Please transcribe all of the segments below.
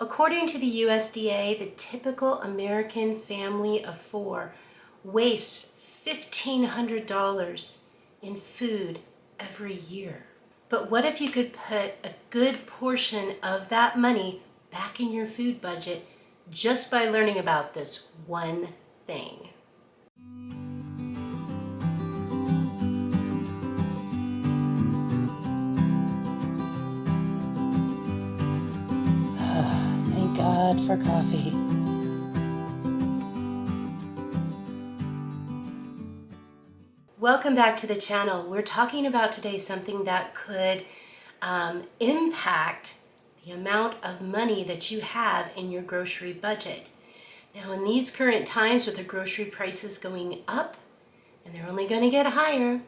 According to the USDA, the typical American family of four wastes $1,500 in food every year. But what if you could put a good portion of that money back in your food budget just by learning about this one thing? Thank God for coffee. Welcome back to the channel. We're talking about today something that could impact the amount of money that you have in your grocery budget. Now, in these current times with the grocery prices going up, and they're only going to get higher,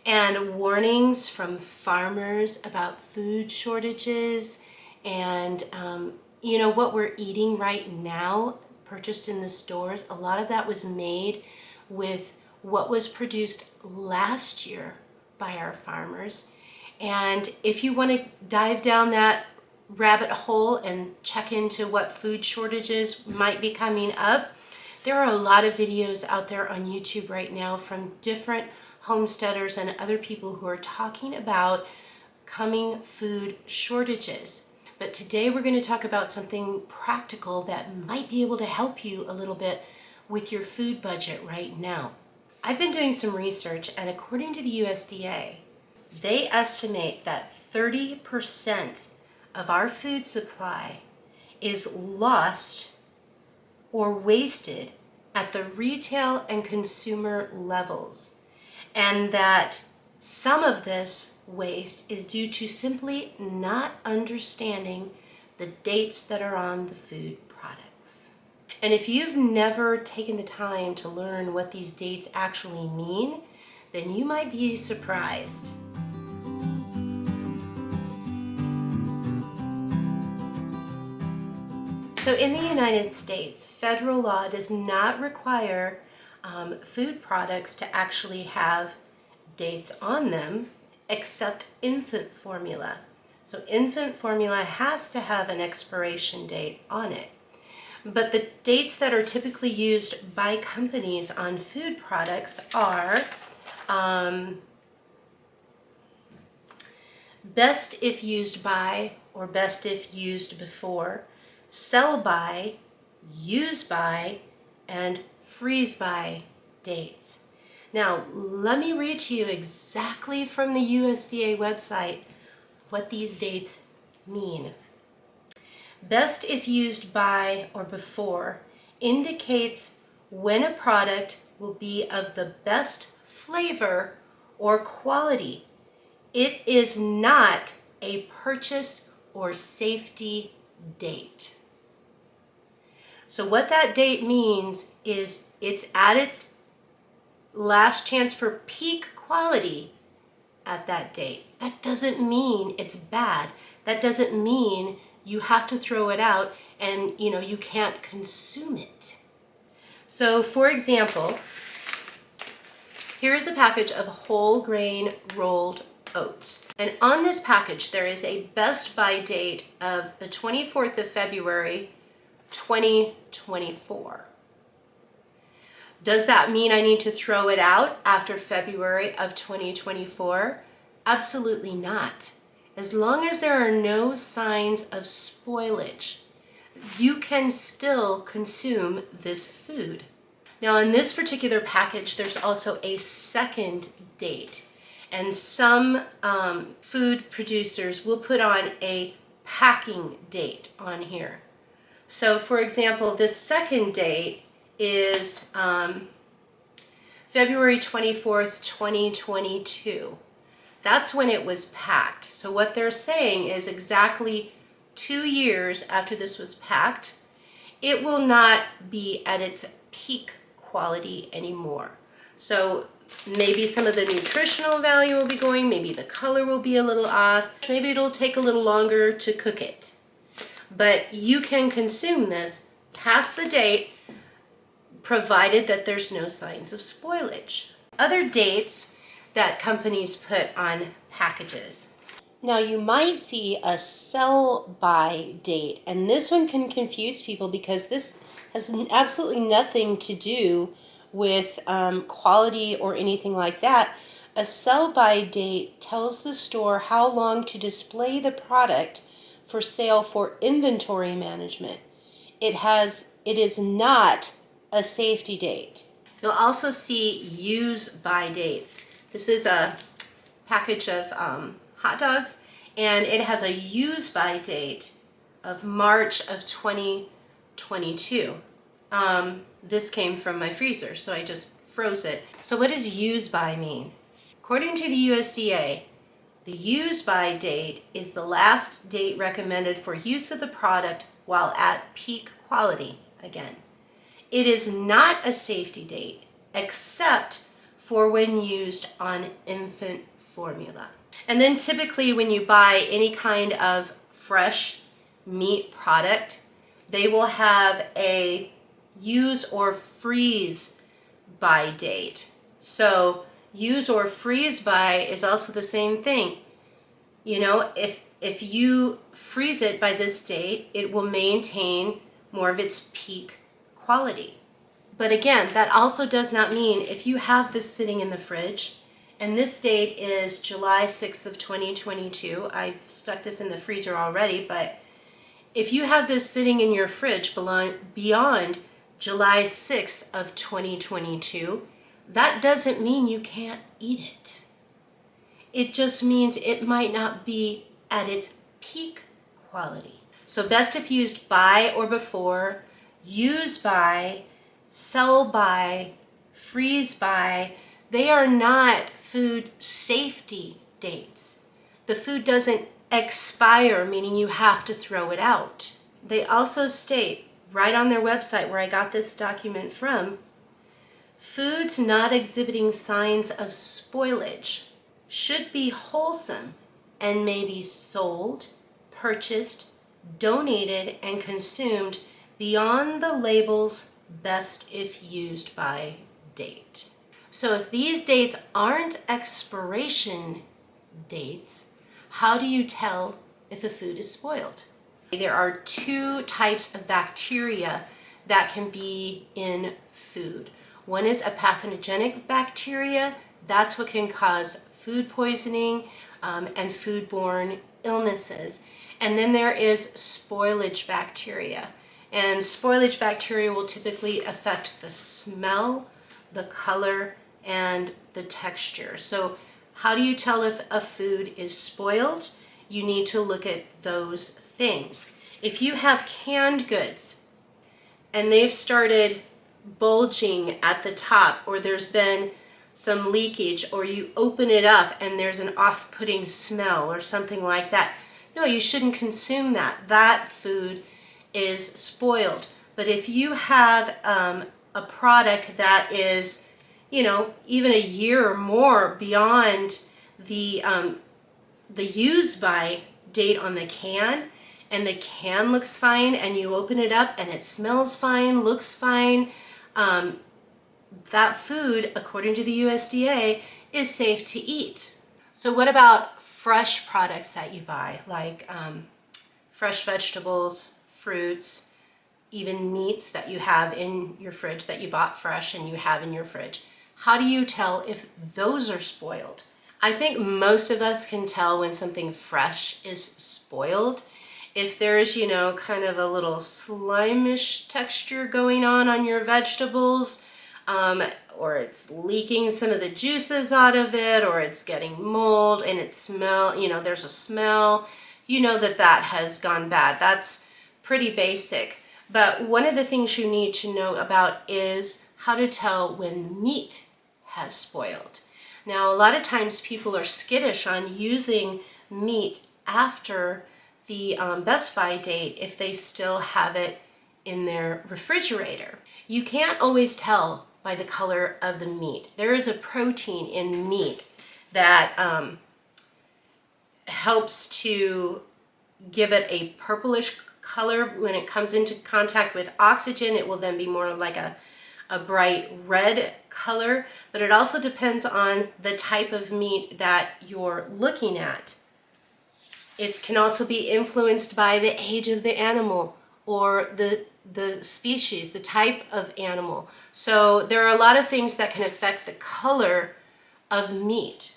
and warnings from farmers about food shortages and what we're eating right now, purchased in the stores, a lot of that was made with what was produced last year by our farmers. And if you want to dive down that rabbit hole and check into what food shortages might be coming up, there are a lot of videos out there on YouTube right now from different homesteaders and other people who are talking about coming food shortages. But today we're going to talk about something practical that might be able to help you a little bit with your food budget right now. I've been doing some research, and according to the USDA, they estimate that 30% of our food supply is lost or wasted at the retail and consumer levels, and that some of this waste is due to simply not understanding the dates that are on the food products. And if you've never taken the time to learn what these dates actually mean, then you might be surprised. So in the United States, federal law does not require food products to actually have dates on them, except infant formula. So infant formula has to have an expiration date on it. But the dates that are typically used by companies on food products are best if used by or best if used before, sell by, use by, and freeze by dates. Now, let me read to you exactly from the USDA website what these dates mean. Best if used by or before indicates when a product will be of the best flavor or quality. It is not a purchase or safety date. So what that date means is it's at its last chance for peak quality at that date. That doesn't mean it's bad. That doesn't mean you have to throw it out and you can't consume it. So for example, here's a package of whole grain rolled oats. And on this package there is a best by date of the 24th of February 2024. Does that mean I need to throw it out after February of 2024? Absolutely not. As long as there are no signs of spoilage, you can still consume this food. Now, in this particular package, there's also a second date, and some food producers will put on a packing date on here. So, for example, this second date is February 24th, 2022. That's when it was packed. So what they're saying is exactly 2 years after this was packed, it will not be at its peak quality anymore. So maybe some of the nutritional value will be going, maybe the color will be a little off, maybe it'll take a little longer to cook it. But you can consume this past the date, provided that there's no signs of spoilage. Other dates that companies put on packages. Now you might see a sell-by date, and this one can confuse people because this has absolutely nothing to do with quality or anything like that. A sell-by date tells the store how long to display the product for sale for inventory management. It is not a safety date. You'll also see use-by dates. This is a package of hot dogs, and it has a use-by date of March of 2022. This came from my freezer, so I just froze it. So what does use-by mean? According to the USDA, the use-by date is the last date recommended for use of the product while at peak quality again. It is not a safety date except for when used on infant formula. And then typically when you buy any kind of fresh meat product, they will have a use or freeze by date. So use or freeze by is also the same thing. You know, if you freeze it by this date, it will maintain more of its peak quality. But again, that also does not mean if you have this sitting in the fridge, and this date is July 6th of 2022. I've stuck this in the freezer already, but if you have this sitting in your fridge beyond July 6th of 2022, that doesn't mean you can't eat it. It just means it might not be at its peak quality. So best if used by or before, use by, sell by, freeze by, they are not food safety dates. The food doesn't expire, meaning you have to throw it out. They also state right on their website where I got this document from, foods not exhibiting signs of spoilage should be wholesome and may be sold, purchased, donated, and consumed beyond the label's best if used by date. So if these dates aren't expiration dates, how do you tell if a food is spoiled? There are two types of bacteria that can be in food. One is a pathogenic bacteria. That's what can cause food poisoning and foodborne illnesses. And then there is spoilage bacteria. And spoilage bacteria will typically affect the smell, the color, and the texture. So how do you tell if a food is spoiled? You need to look at those things. If you have canned goods and they've started bulging at the top, or there's been some leakage, or you open it up and there's an off-putting smell or something like that, no, you shouldn't consume that. That food is spoiled. But if you have a product that is, you know, even a year or more beyond the use by date on the can, and the can looks fine, and you open it up and it smells fine, looks fine, that food, according to the USDA, is safe to eat. So what about fresh products that you buy, like fresh vegetables, fruits, even meats that you have in your fridge that you bought fresh and you have in your fridge? How do you tell if those are spoiled? I think most of us can tell when something fresh is spoiled. If there's, you know, kind of a little slimish texture going on your vegetables, or it's leaking some of the juices out of it, or it's getting mold and it there's a smell, you know that has gone bad. That's pretty basic. But one of the things you need to know about is how to tell when meat has spoiled. Now, a lot of times people are skittish on using meat after the best by date if they still have it in their refrigerator. You can't always tell by the color of the meat. There is a protein in meat that helps to give it a purplish color. When it comes into contact with oxygen, it will then be more like a bright red color, but it also depends on the type of meat that you're looking at. It can also be influenced by the age of the animal or the species, the type of animal. So there are a lot of things that can affect the color of meat.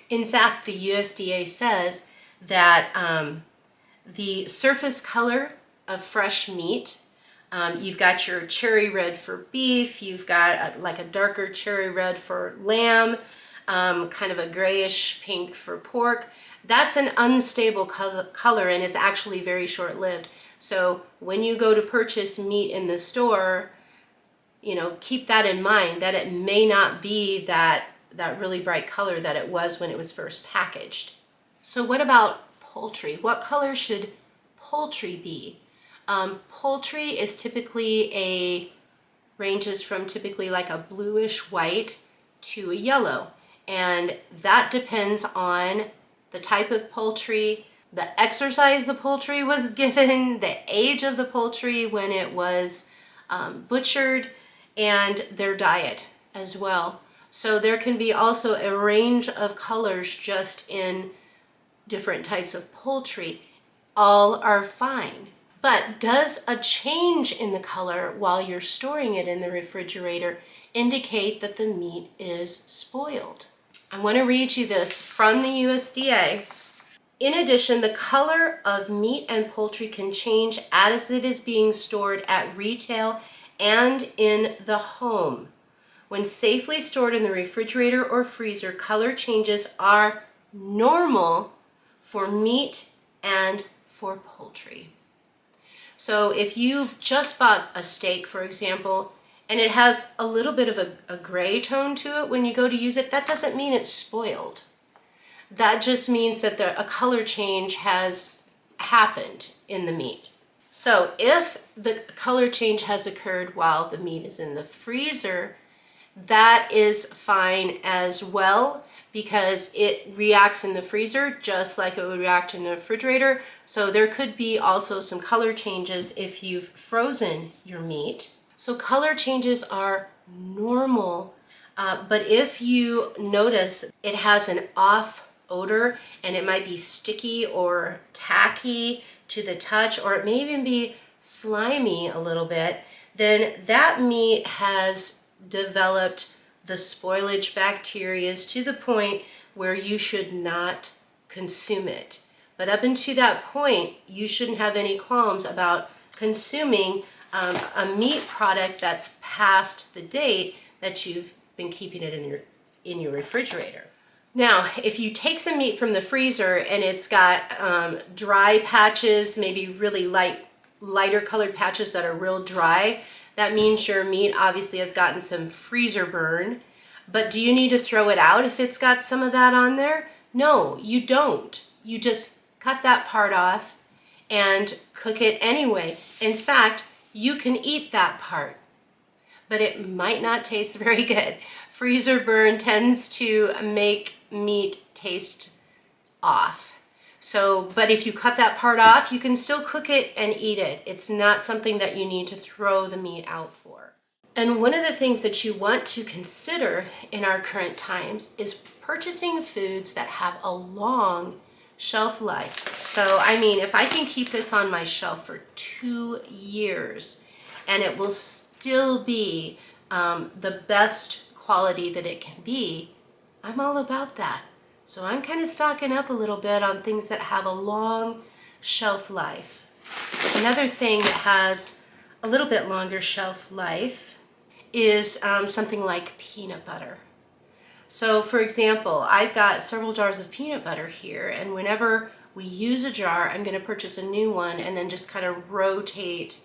In fact, the USDA says that the surface color of fresh meat, you've got your cherry red for beef, you've got like a darker cherry red for lamb, kind of a grayish pink for pork. That's an unstable color and is actually very short-lived. So when you go to purchase meat in the store, keep that in mind, that it may not be that really bright color that it was when it was first packaged. So what about poultry? What color should poultry be? Poultry is ranges from typically like a bluish white to a yellow. And that depends on the type of poultry, the exercise the poultry was given, the age of the poultry when it was butchered, and their diet as well. So there can be also a range of colors just in different types of poultry. All are fine. But does a change in the color while you're storing it in the refrigerator indicate that the meat is spoiled? I want to read you this from the USDA. In addition, the color of meat and poultry can change as it is being stored at retail and in the home. When safely stored in the refrigerator or freezer, color changes are normal for meat and for poultry. So if you've just bought a steak, for example, and it has a little bit of a gray tone to it when you go to use it, that doesn't mean it's spoiled. That just means that a color change has happened in the meat. So if the color change has occurred while the meat is in the freezer, that is fine as well, because it reacts in the freezer just like it would react in the refrigerator. So there could be also some color changes if you've frozen your meat. So color changes are normal, but if you notice it has an off odor and it might be sticky or tacky to the touch, or it may even be slimy a little bit, then that meat has developed the spoilage bacteria to the point where you should not consume it. But up until that point, you shouldn't have any qualms about consuming a meat product that's past the date that you've been keeping it in your refrigerator. Now, if you take some meat from the freezer and it's got dry patches, maybe really lighter colored patches that are real dry, that means your meat obviously has gotten some freezer burn. But do you need to throw it out if it's got some of that on there? No, you don't. You just cut that part off and cook it anyway. In fact, you can eat that part, but it might not taste very good. Freezer burn tends to make meat taste off. So, but if you cut that part off, you can still cook it and eat it. It's not something that you need to throw the meat out for. And one of the things that you want to consider in our current times is purchasing foods that have a long shelf life. So, I mean, if I can keep this on my shelf for 2 years and it will still be the best quality that it can be, I'm all about that. So I'm kind of stocking up a little bit on things that have a long shelf life. Another thing that has a little bit longer shelf life is something like peanut butter. So for example, I've got several jars of peanut butter here, and whenever we use a jar, I'm going to purchase a new one and then just kind of rotate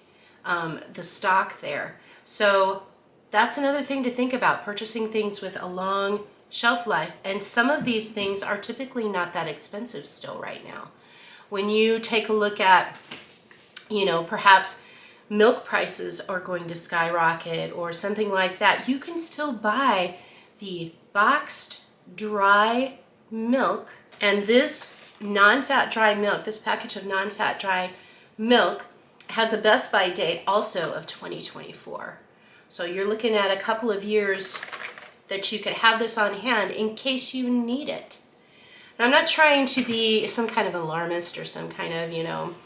the stock there. So that's another thing to think about, purchasing things with a long shelf life. And some of these things are typically not that expensive still right now. When you take a look at, perhaps milk prices are going to skyrocket or something like that, you can still buy the boxed dry milk. And this non-fat dry milk, this package of non-fat dry milk, has a best by date also of 2024. So you're looking at a couple of years that you could have this on hand in case you need it. And I'm not trying to be some kind of alarmist or some kind of,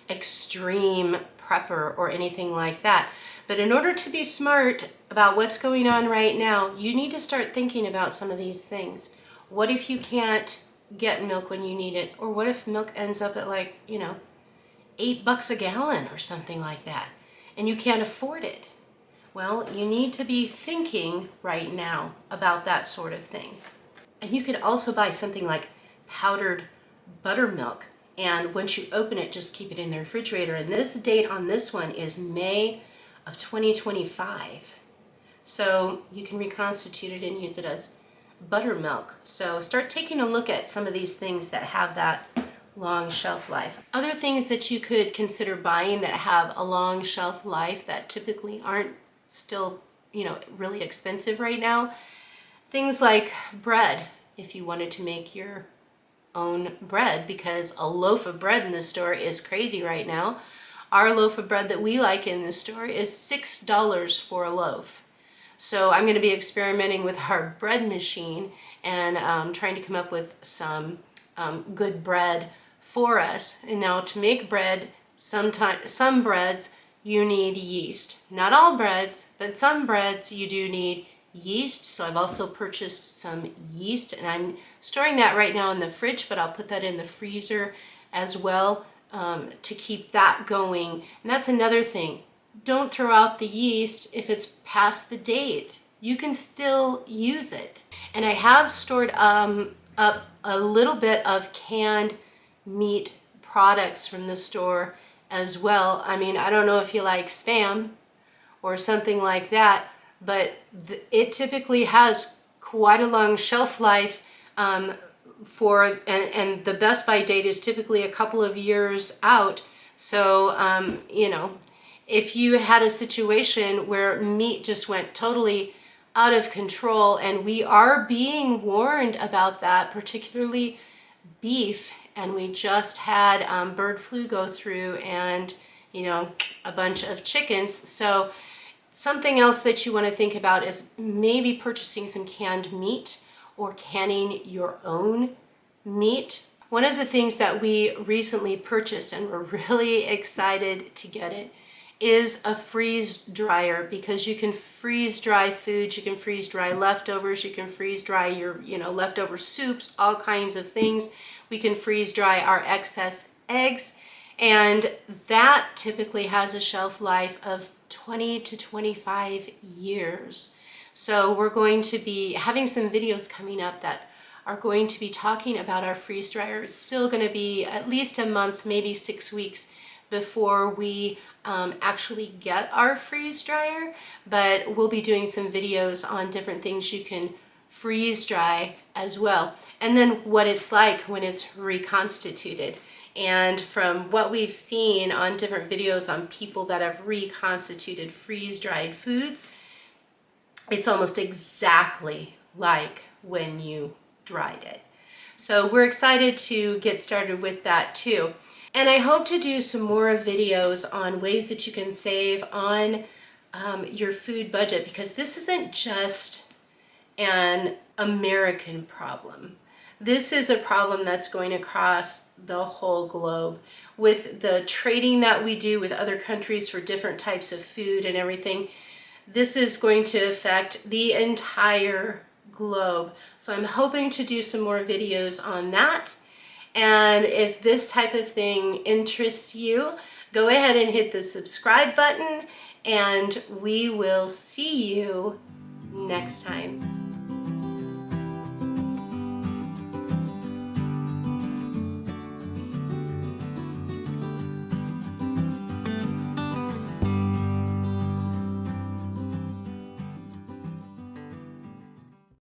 extreme prepper or anything like that. But in order to be smart about what's going on right now, you need to start thinking about some of these things. What if you can't get milk when you need it? Or what if milk ends up at like, $8 a gallon or something like that, and you can't afford it? Well, you need to be thinking right now about that sort of thing. And you could also buy something like powdered buttermilk. And once you open it, just keep it in the refrigerator. And this date on this one is May of 2025. So you can reconstitute it and use it as buttermilk. So start taking a look at some of these things that have that long shelf life. Other things that you could consider buying that have a long shelf life that typically aren't still, really expensive right now. Things like bread, if you wanted to make your own bread, because a loaf of bread in the store is crazy right now. Our loaf of bread that we like in the store is $6 for a loaf. So I'm going to be experimenting with our bread machine and trying to come up with some good bread for us. And now to make bread, some breads you need yeast. Not all breads, but some breads you do need yeast. So I've also purchased some yeast, and I'm storing that right now in the fridge, but I'll put that in the freezer as well to keep that going. And that's another thing. Don't throw out the yeast if it's past the date. You can still use it. And I have stored up a little bit of canned meat products from the store as well. I mean, I don't know if you like Spam or something like that, but it typically has quite a long shelf life and the best by date is typically a couple of years out. So, if you had a situation where meat just went totally out of control, and we are being warned about that, particularly beef, and we just had bird flu go through and, a bunch of chickens. So something else that you want to think about is maybe purchasing some canned meat or canning your own meat. One of the things that we recently purchased, and we're really excited to get it, is a freeze dryer, because you can freeze dry foods, you can freeze dry leftovers, you can freeze dry your, leftover soups, all kinds of things. We can freeze dry our excess eggs, and that typically has a shelf life of 20 to 25 years. So we're going to be having some videos coming up that are going to be talking about our freeze dryer. It's still going to be at least a month, maybe 6 weeks before we actually get our freeze dryer, but we'll be doing some videos on different things you can freeze dry as well, and then what it's like when it's reconstituted. And from what we've seen on different videos on people that have reconstituted freeze-dried foods, it's almost exactly like when you dried it. So we're excited to get started with that too. And I hope to do some more videos on ways that you can save on your food budget, because this isn't just an American problem. This is a problem that's going across the whole globe. With the trading that we do with other countries for different types of food and everything, this is going to affect the entire globe. So I'm hoping to do some more videos on that. And if this type of thing interests you, go ahead and hit the subscribe button, and we will see you next time.